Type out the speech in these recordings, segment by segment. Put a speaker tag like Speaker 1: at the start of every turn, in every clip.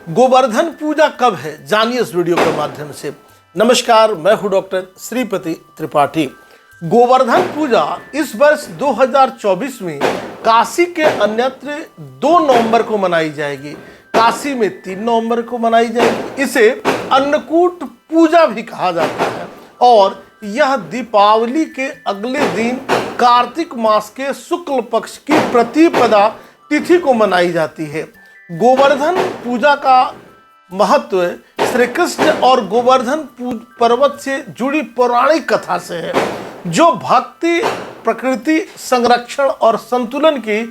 Speaker 1: गोवर्धन पूजा कब है, जानिए इस वीडियो के माध्यम से। नमस्कार, मैं हूं डॉक्टर श्रीपति त्रिपाठी। गोवर्धन पूजा इस वर्ष 2024 में काशी के अन्यत्र 2 नवंबर को मनाई जाएगी। काशी में 3 नवंबर को मनाई जाएगी। इसे अन्नकूट पूजा भी कहा जाता है और यह दीपावली के अगले दिन कार्तिक मास के शुक्ल पक्ष की प्रतिपदा तिथि को मनाई जाती है। गोवर्धन पूजा का महत्व श्री कृष्ण और गोवर्धन पर्वत से जुड़ी पौराणिक कथा से है, जो भक्ति, प्रकृति संरक्षण और संतुलन की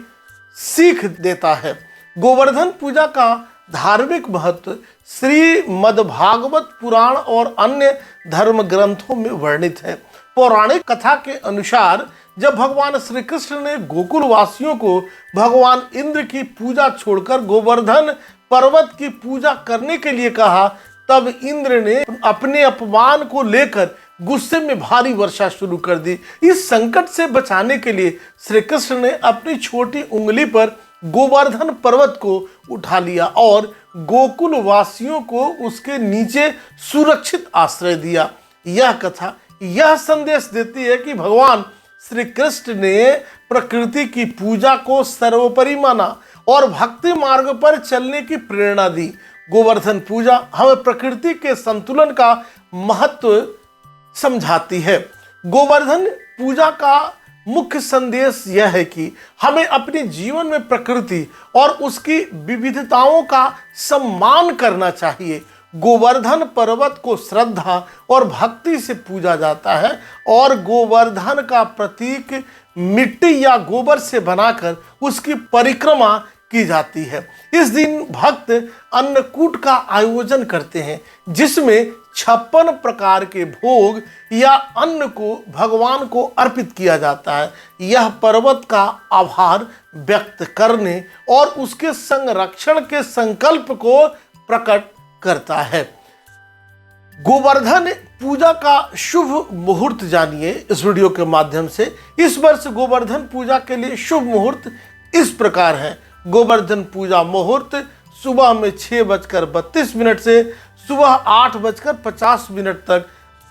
Speaker 1: सीख देता है। गोवर्धन पूजा का धार्मिक महत्व श्रीमद्भागवत पुराण और अन्य धर्म ग्रंथों में वर्णित है। पौराणिक कथा के अनुसार जब भगवान श्री कृष्ण ने गोकुल वासियों को भगवान इंद्र की पूजा छोड़कर गोवर्धन पर्वत की पूजा करने के लिए कहा, तब इंद्र ने अपने अपमान को लेकर गुस्से में भारी वर्षा शुरू कर दी। इस संकट से बचाने के लिए श्री कृष्ण ने अपनी छोटी उंगली पर गोवर्धन पर्वत को उठा लिया और गोकुल वासियों को उसके नीचे सुरक्षित आश्रय दिया। यह कथा यह संदेश देती है कि भगवान श्री कृष्ण ने प्रकृति की पूजा को सर्वोपरि माना और भक्ति मार्ग पर चलने की प्रेरणा दी। गोवर्धन पूजा हमें प्रकृति के संतुलन का महत्व समझाती है। गोवर्धन पूजा का मुख्य संदेश यह है कि हमें अपने जीवन में प्रकृति और उसकी विविधताओं का सम्मान करना चाहिए। गोवर्धन पर्वत को श्रद्धा और भक्ति से पूजा जाता है और गोवर्धन का प्रतीक मिट्टी या गोबर से बनाकर उसकी परिक्रमा की जाती है। इस दिन भक्त अन्नकूट का आयोजन करते हैं, जिसमें 56 प्रकार के भोग या अन्न को भगवान को अर्पित किया जाता है। यह पर्वत का आभार व्यक्त करने और उसके संरक्षण के संकल्प को प्रकट करता है। गोवर्धन पूजा का शुभ मुहूर्त जानिए इस वीडियो के माध्यम से। इस वर्ष गोवर्धन पूजा के लिए शुभ मुहूर्त इस प्रकार है। गोवर्धन पूजा मुहूर्त सुबह में 6:32 से सुबह 8:50 तक।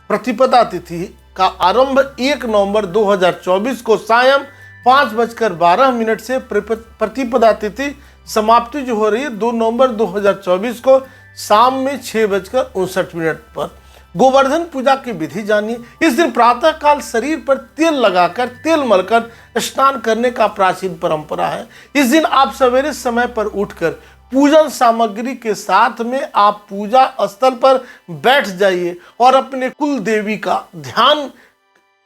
Speaker 1: प्रतिपदा तिथि का आरंभ 1 नवंबर 2024 को सायं 5:12 से प्रतिपदा तिथि समाप्ति जो हो रही है 2 नवंबर 2024 को शाम में 6:59 पर। गोवर्धन पूजा की विधि जानिए। इस दिन प्रातः काल शरीर पर तेल लगाकर, तेल मलकर स्नान करने का प्राचीन परंपरा है। इस दिन आप सवेरे समय पर उठकर पूजन सामग्री के साथ में आप पूजा स्थल पर बैठ जाइए और अपने कुल देवी का ध्यान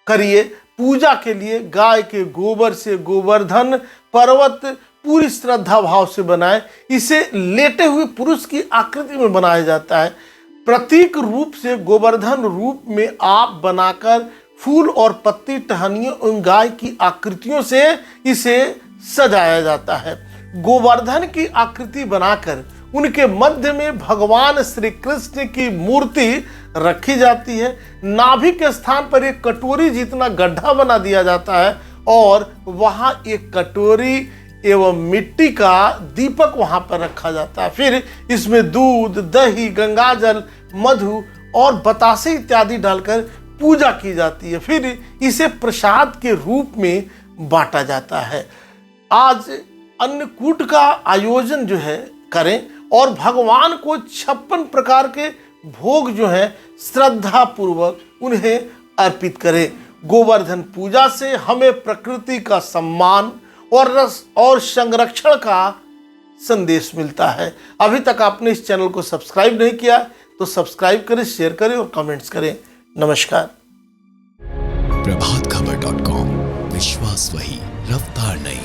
Speaker 1: करिए। पूजा के लिए गाय के गोबर से गोवर्धन पर्वत पूरी श्रद्धा भाव से बनाए। इसे लेटे हुए पुरुष की आकृति में बनाया जाता है। प्रतीक रूप से गोवर्धन रूप में आप बनाकर फूल और पत्ती, टहनियों एवं गाय की आकृतियों से इसे सजाया जाता है। गोवर्धन की आकृति बनाकर उनके मध्य में भगवान श्री कृष्ण की मूर्ति रखी जाती है। नाभि के स्थान पर एक कटोरी जितना गड्ढा बना दिया जाता है और वहां एक कटोरी एवं मिट्टी का दीपक वहां पर रखा जाता है। फिर इसमें दूध, दही, गंगाजल, मधु और बतासे इत्यादि डालकर पूजा की जाती है। फिर इसे प्रसाद के रूप में बांटा जाता है। आज अन्नकूट का आयोजन जो है करें और भगवान को 56 प्रकार के भोग जो है श्रद्धा पूर्वक उन्हें अर्पित करें। गोवर्धन पूजा से हमें प्रकृति का सम्मान और रस और संरक्षण का संदेश मिलता है। अभी तक आपने इस चैनल को सब्सक्राइब नहीं किया तो सब्सक्राइब करें, शेयर करें और कमेंट्स करें। नमस्कार।
Speaker 2: प्रभातखबर.com, विश्वास वही, रफ्तार नहीं।